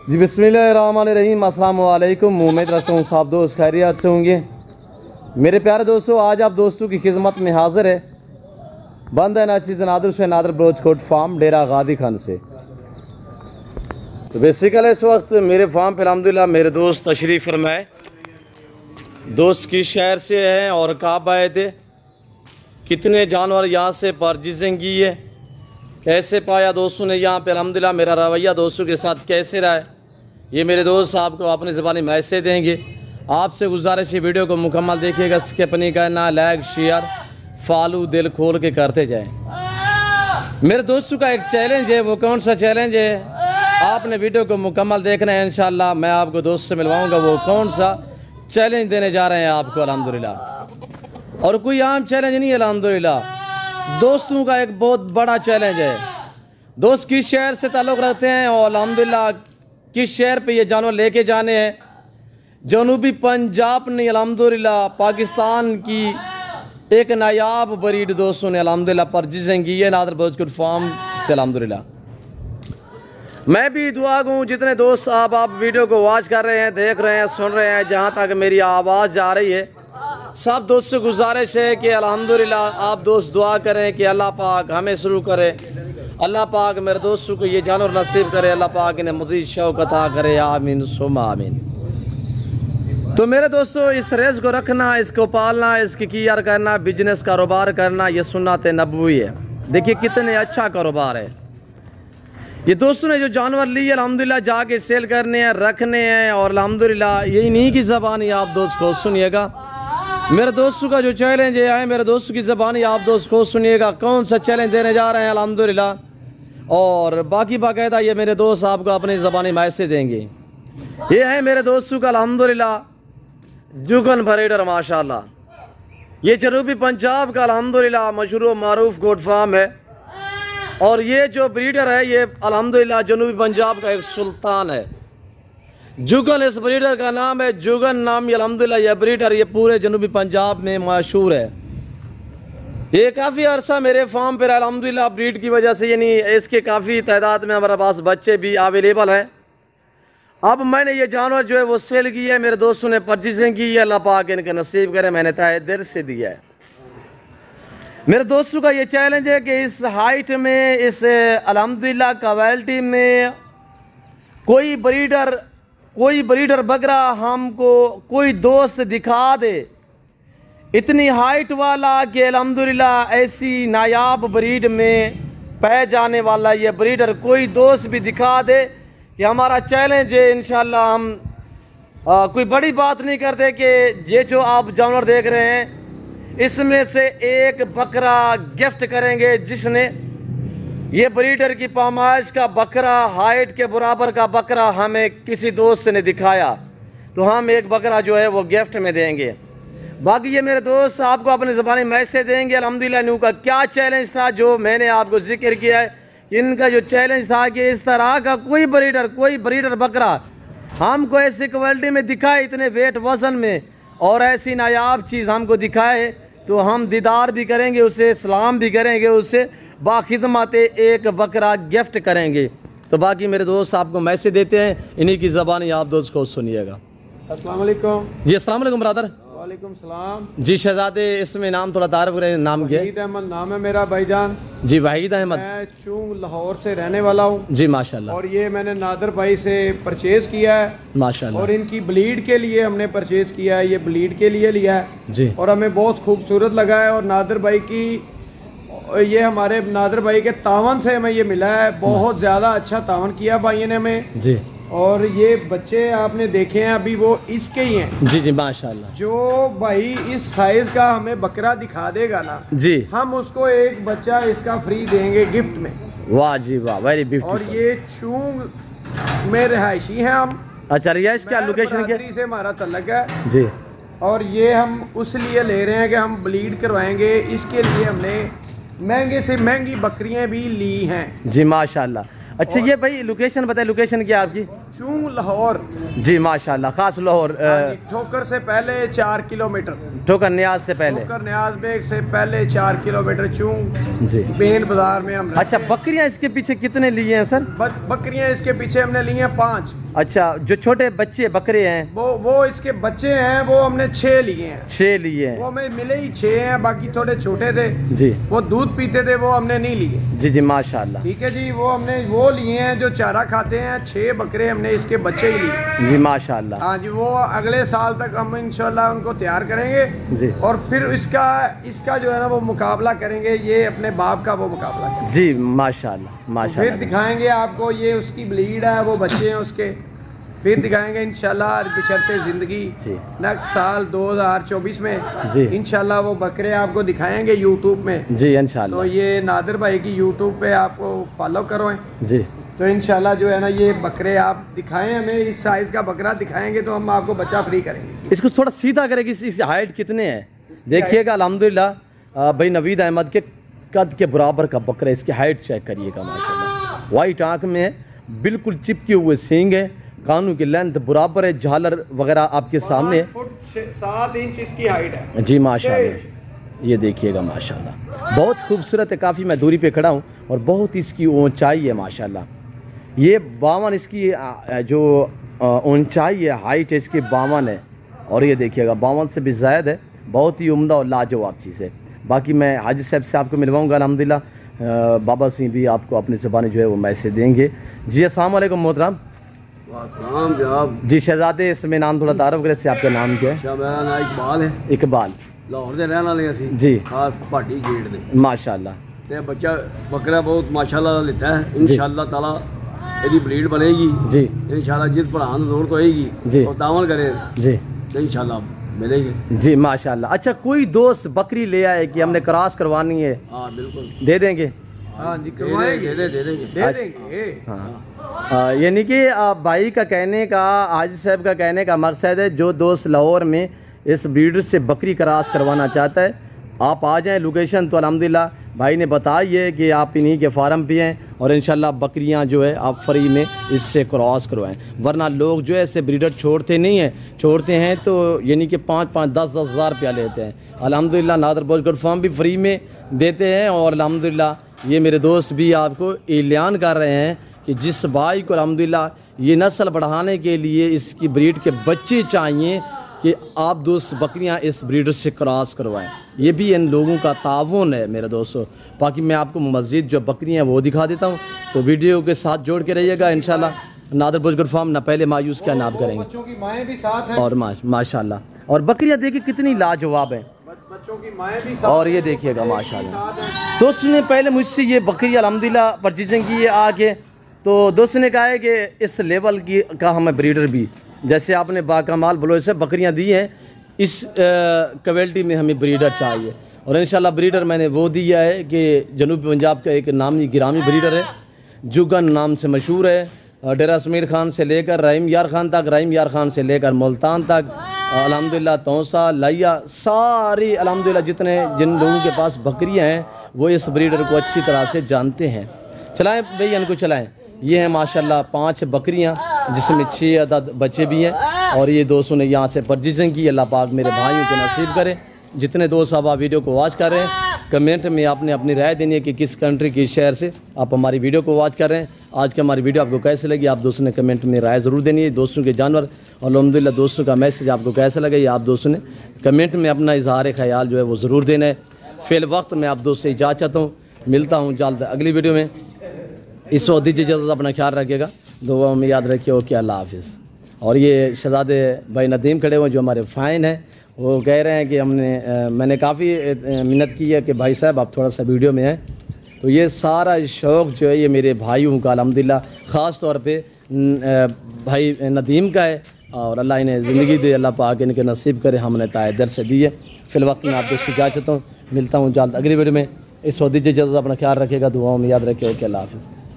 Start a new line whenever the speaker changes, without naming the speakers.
जी बिस्मिल्लाहिर्रहमानिर्रहीम, अस्सलाम वालेकुम। उम्मीद रखता हूँ सब दोस्त खैरियत से होंगे। मेरे प्यारे दोस्तों, आज आप दोस्तों की खिदमत में हाजिर है बंद है नाचीज़ नादर से नादर ब्रोचकोट फार्म डेरा गादी खान से। तो बेसिकली इस वक्त मेरे फार्म पे अल्हम्दुलिल्लाह मेरे दोस्त तशरीफ़ फरमाए। दोस्त किस शहर से हैं और कब आए थे, कितने जानवर यहाँ से परचेजिंग की है, कैसे पाया दोस्तों ने यहाँ पे, अल्हम्दुलिल्लाह मेरा रवैया दोस्तों के साथ कैसे रहा है, ये मेरे दोस्त आपको अपनी ज़बानी मैसेज देंगे। आपसे गुजारिश है वीडियो को मुकम्मल देखिएगा, स्किप नहीं करना, लाइक शेयर फॉलो दिल खोल के करते जाएं। मेरे दोस्तों का एक चैलेंज है, वो कौन सा चैलेंज है आपने वीडियो को मुकम्मल देखना है। इंशाल्लाह मैं आपको दोस्त से मिलवाऊंगा वो कौन सा चैलेंज देने जा रहे हैं आपको अल्हम्दुलिल्लाह। और कोई आम चैलेंज नहीं है अल्हम्दुलिल्लाह, दोस्तों का एक बहुत बड़ा चैलेंज है। दोस्त किस शहर से ताल्लुक़ रखते हैं और अल्हम्दुलिल्लाह किस शहर पे ये जानवर लेके जाने हैं। जनूबी पंजाब ने अल्हम्दुलिल्लाह पाकिस्तान की एक नायाब ब्रीड दोस्तों ने अल्हम्दुलिल्लाह परचेजिंग की है नादर ब्रोचकोट फार्म से अल्हम्दुलिल्लाह। मैं भी दुआ गूँ जितने दोस्त आप वीडियो को वॉच कर रहे हैं, देख रहे हैं, सुन रहे हैं, जहाँ तक मेरी आवाज़ जा रही है, सब दोस्त से गुजारिश है कि अल्हम्दुलिल्लाह आप दोस्त दुआ करें कि अल्लाह पाक हमें शुरू करे, अल्लाह पाक मेरे दोस्तों को ये जानवर नसीब करे, अल्लाह पाक इन्हें मज़ीद शौक़ अता करे, आमीन सुम्मा आमीन। तो मेरे दोस्तों, इस रेस को रखना, इसको पालना, इसकी केयर करना, बिजनेस कारोबार करना, ये सुन्नत नबवी है। देखिए कितने अच्छा कारोबार है ये। दोस्तों ने जो जानवर लिए अल्हम्दुलिल्लाह जाके सेल करने हैं, रखने हैं, और अल्हम्दुलिल्लाह यही नहीं की ज़बानी आप दोस्त को सुनिएगा। मेरे दोस्तों का जो चैलेंज है मेरे दोस्तों की ज़बानी आप दोस्त को सुनिएगा, कौन सा चैलेंज देने जा रहे हैं अल्हम्दुलिल्लाह। और बाकी बाकायदा ये मेरे दोस्त आपको अपनी ज़बानी मैसेज देंगे। ये है मेरे दोस्तों का अल्हम्दुलिल्लाह जुगन ब्रीडर माशाल्लाह। ये जनूबी पंजाब का अल्हम्दुलिल्लाह मशहूर मारूफ गोट फार्म है। और ये जो ब्रीडर है ये अल्हम्दुलिल्लाह जनूबी पंजाब का एक सुल्तान है। जुगन इस ब्रीडर का नाम है, जुगन नाम अल्हम्दुलिल्लाह यह ब्रीडर ये पूरे जनूबी पंजाब में मशहूर है। ये काफ़ी अरसा मेरे फार्म पर अल्हम्दुलिल्लाह ब्रीड की वजह से, यानी इसके काफ़ी तादाद में हमारे पास बच्चे भी अवेलेबल हैं। अब मैंने ये जानवर जो है वो सेल की है, मेरे दोस्तों ने परचेजिंग की है, अल्लाह पाक इनके नसीब करे, मैंने तहे दिल से दिया है। मेरे दोस्तों का ये चैलेंज है कि इस हाइट में, इस अल्हम्दुलिल्लाह क्वालिटी में कोई ब्रीडर बकरा हमको कोई दोस्त दिखा दे इतनी हाइट वाला कि अल्हम्दुलिल्लाह ऐसी नायाब ब्रीड में पाए जाने वाला ये ब्रीडर कोई दोस्त भी दिखा दे कि हमारा चैलेंज है। इंशाल्लाह हम कोई बड़ी बात नहीं करते कि ये जो आप जानवर देख रहे हैं इसमें से एक बकरा गिफ्ट करेंगे जिसने ये ब्रीडर की पैमाइश का बकरा, हाइट के बराबर का बकरा हमें किसी दोस्त ने दिखाया तो हम एक बकरा जो है वो गिफ्ट में देंगे। बाकी ये मेरे दोस्त आपको अपनी ज़बानी मैसेज देंगे अल्हम्दुलिल्लाह। इनू का क्या चैलेंज था जो मैंने आपको जिक्र किया है, इनका जो चैलेंज था कि इस तरह का कोई ब्रीडर बकरा हमको ऐसी क्वालिटी में दिखाए, इतने वेट वजन में, और ऐसी नायाब चीज़ हमको दिखाए तो हम दीदार भी करेंगे उसे, सलाम भी करेंगे उसे, बाखिदमत एक बकरा गिफ्ट करेंगे। तो बाकी मेरे दोस्त आपको मैसेज देते हैं, इन्हीं की ज़बानी आप दोस्त को सुनिएगा।
अस्सलाम वालेकुम।
जी अस्सलाम वालेकुम ब्रदर।
वालेकुम सलाम।
जी शहजादे, इसमें नाम थोड़ा तारुफ करें, नाम क्या है?
वहीद अहमद नाम है मेरा भाईजान।
जी वहीद अहमद।
मैं चूंग लाहौर से रहने वाला हूँ।
जी माशाल्लाह।
और ये मैंने नादर भाई से परचेज किया है
माशाल्लाह।
और इनकी ब्लीड के लिए हमने परचेज किया है, ये ब्लीड के लिए लिया है
जी, और
हमें बहुत खूबसूरत लगा है। और नादर भाई की, ये हमारे नादर भाई के तावन से हमें ये मिला है, बहुत ज़्यादा अच्छा तावन किया भाई ने हमें जी। और ये बच्चे आपने देखे हैं अभी वो इसके ही हैं। जी जी माशाल्लाह। जो भाई इस साइज का हमें बकरा दिखा देगा ना जी, हम उसको एक बच्चा इसका फ्री देंगे गिफ्ट में। वाह जी वाह, वेरी ब्यूटीफुल। और ये चूंग में रहायशी हैं हम। अच्छा, रिहाइश क्या लोकेशन क्या से हमारा तल्लक है जी। और ये हम उस लिए ले रहे हैं कि हम ब्लीड करवाएंगे, इसके लिए हमने महंगे से महंगी बकरियां भी ली हैं जी माशाल्लाह। अच्छा ये भाई लोकेशन बताए, लोकेशन क्या आपकी? चूंग लाहौर जी माशाल्लाह, खास लाहौर। ठोकर से पहले 4 किलोमीटर, ठोकर न्याज से पहले, ठोकर न्याज बेग से पहले 4 किलोमीटर चूंग जी मेन बाजार में हम। अच्छा बकरियां इसके पीछे कितने लिए हैं सर? बकरियां इसके पीछे हमने ली हैं 5।
अच्छा, जो छोटे बच्चे बकरे हैं
वो इसके बच्चे हैं, वो हमने 6 लिए हैं।
6 लिए हैं।
वो हमें मिले ही 6 हैं, बाकी थोड़े छोटे थे
जी, वो
दूध पीते थे, वो हमने नहीं लिए।
जी जी माशाल्लाह।
ठीक है जी, वो हमने वो लिए हैं जो चारा खाते हैं। 6 बकरे हमने इसके बच्चे ही लिए
जी माशाल्लाह।
हाँ जी, वो अगले साल तक हम इंशाल्लाह उनको तैयार करेंगे
जी,
और फिर इसका जो है ना वो मुकाबला करेंगे, ये अपने बाप का वो मुकाबला करेंगे
जी माशाल्लाह माशाल्लाह।
फिर दिखाएंगे आपको, ये उसकी ब्लीड है, वो बच्चे हैं उसके, फिर दिखाएंगे इंशाल्लाह बशर्ते ज़िंदगी नेक्स्ट साल 2024 में इंशाल्लाह वो बकरे आपको दिखाएंगे यूट्यूब में
जी इंशाल्लाह।
तो ये नादिर भाई की यूट्यूब पे आपको फॉलो करो
जी, तो
इंशाल्लाह जो है ना ये बकरे आप दिखाएं हमें, इस साइज़ का बकरा दिखाएंगे तो हम आपको बच्चा फ्री करेंगे।
इसको थोड़ा सीधा करेगी, इसकी हाइट कितने है देखिएगा। अल्हम्दुलिल्लाह भाई नवीद अहमद के कद के बराबर का बकरा, इसकी हाइट चेक करिएगा माशाल्लाह। वाइट आंख में है, बिल्कुल चिपके हुए सींग है, कानों की लेंथ बराबर है, झालर वगैरह आपके सामने
7 इंच इसकी हाइट है
जी माशाल्लाह। ये देखिएगा माशाल्लाह, बहुत खूबसूरत है। काफ़ी मैं दूरी पे खड़ा हूँ और बहुत इसकी ऊंचाई है माशाल्लाह। ये 52 इसकी जो ऊंचाई है, हाइट है इसकी 52 है और ये देखिएगा 52 से भी ज़्यादा है। बहुत ही उम्दा और लाजवाब चीज़ है। बाकी मैं हाजी साहब से आपको मिलवाऊँगा अल्हम्दुलिल्लाह। बाबा सिंह भी आपको अपनी ज़बानी जो है वो मैसेज देंगे। जी अस्सलाम वालेकुम मोहतरम। जी शहजादे, इसमें नाम थोड़ा तारुफ करे से, आपका नाम क्या है?
मेरा नाम इकबाल है।
इकबाल,
लाहौर से रहने वाले हैं
जी,
खास भाटी गेट दे
माशाल्लाह।
ते बच्चा बकरा बहुत माशाल्लाह लेता है। इंशाल्लाह ताला ਇਹਦੀ ब्लीड बनेगी
जी,
इंशाल्लाह। जिस पढ़ाने की जरूरत होएगी
जी
और दामन करे
जी
तो इंशाल्लाह मिलेगी
जी माशाल्लाह। अच्छा, कोई दोस्त बकरी ले आए कि हमने क्रॉस करवानी है?
हाँ बिल्कुल
दे देंगे।
हाँ जी, करवाएंगे, दे देंगे।
हाँ, यानी कि भाई का कहने का, हाजी साहब का कहने का मकसद है जो दोस्त लाहौर में इस ब्रीडर से बकरी क्रॉस करवाना चाहता है, आप आ जाएं। लोकेशन तो अल्हम्दुलिल्लाह भाई ने बताई है कि आप इन्हीं के फार्म पे हैं और इंशाल्लाह बकरियां जो है आप फ्री में इससे क्रॉस करवाएं। वरना लोग जो है इससे ब्रीडर छोड़ते नहीं हैं, छोड़ते हैं तो यानी कि 5-5, 10-10 हज़ार रुपया लेते हैं। अल्हम्दुलिल्लाह नादर बोजगढ़ फार्म भी फ्री में देते हैं और अल्हम्दुलिल्लाह ये मेरे दोस्त भी आपको ऐलान कर रहे हैं कि जिस भाई को अल्हम्दुलिल्लाह ये नस्ल बढ़ाने के लिए इसकी ब्रीड के बच्चे चाहिए कि आप दोस्त बकरियां इस ब्रीडर से क्रॉस करवाएं। ये भी इन लोगों का ताउन है मेरे दोस्तों। बाकी मैं आपको मज़ीद जो बकरियां हैं वो दिखा देता हूं, तो वीडियो के साथ जोड़ के रहिएगा इंशाल्लाह। नादर बोजगढ़ फार्म ना पहले मायूस क्या नाप करेंगे,
बच्चों की माएँ भी साथ हैं
और माशाल्लाह। और बकरियां देखिए कितनी लाजवाब हैं,
बच्चों की माएँ भी साथ।
और ये देखिएगा माशाल्लाह। दोस्तों ने पहले मुझसे ये बकरी अल्हम्दुलिल्लाह परचेजिंग की है आके, तो दोस्तों ने कहा है कि इस लेवल की का हमें ब्रीडर भी, जैसे आपने बाकमाल बलोच से बकरियां दी हैं, इस क्वालिटी में हमें ब्रीडर चाहिए। और इंशाल्लाह ब्रीडर मैंने वो दिया है कि जनूबी पंजाब का एक नामी गिरामी ब्रीडर है, जुगन नाम से मशहूर है। डेरा समीर खान से लेकर रहीम यार खान तक, रहीम यार खान से लेकर मुल्तान तक, अल्हम्दुलिल्लाह तौसा लाइया सारी अल्हम्दुलिल्लाह जिन लोगों के पास बकरियां हैं वो इस ब्रीडर को अच्छी तरह से जानते हैं। चलाएं भैया, इनको चलाएं। ये हैं माशाल्लाह 5 बकरियां जिसमें 6 अदद बच्चे भी हैं और ये दोस्तों ने यहाँ से परचेजिंग की। अल्लाह पाक मेरे भाइयों के नसीब करे। जितने दोस्त अब आप वीडियो को वॉच कर रहे हैं, कमेंट में आपने अपनी राय देनी है कि किस कंट्री, किस शहर से आप हमारी वीडियो को वॉच कर रहे हैं। आज की हमारी वीडियो आपको कैसे लगी, आप दोस्तों ने कमेंट में राय ज़रूर देनी है। दोस्तों के जानवर और अल्हम्दुलिल्लाह दोस्तों का मैसेज आपको कैसा लगे, ये आप दोस्तों ने कमेंट में अपना इजहार ख्याल जो है वो ज़रूर देना है। फ़िल वक्त मैं आप दोस्त से इजाज़त चाहता हूँ, मिलता हूँ जल्द अगली वीडियो में। इस वक्त दीजिए इजाज़त, अपना ख्याल रखिएगा, दुआ में याद रखिए। ओके, अल्लाह हाफिज़। और ये शहजादे भाई नदीम खड़े हुए जो हमारे फ़ैन हैं, वो कह रहे हैं कि मैंने काफ़ी मिन्नत की है कि भाई साहब आप थोड़ा सा वीडियो में हैं। तो ये सारा शौक़ जो है ये मेरे भाइयों का अल्हम्दुलिल्लाह ख़ास तौर पे भाई नदीम का है और अल्लाह इन्हें ज़िंदगी दे, अल्लाह पाक इनके नसीब करे, हमने ताए दर से दी है। फ़िल वक्त में आपको इजाज़त चाहता हूँ, मिलता हूँ जल्द अगली वीडियो में। इस वक्त दीजिए इजाज़त, अपना ख्याल रखिएगा, दुआओं में याद रखिए। ओके, अल्लाह हाफिज़।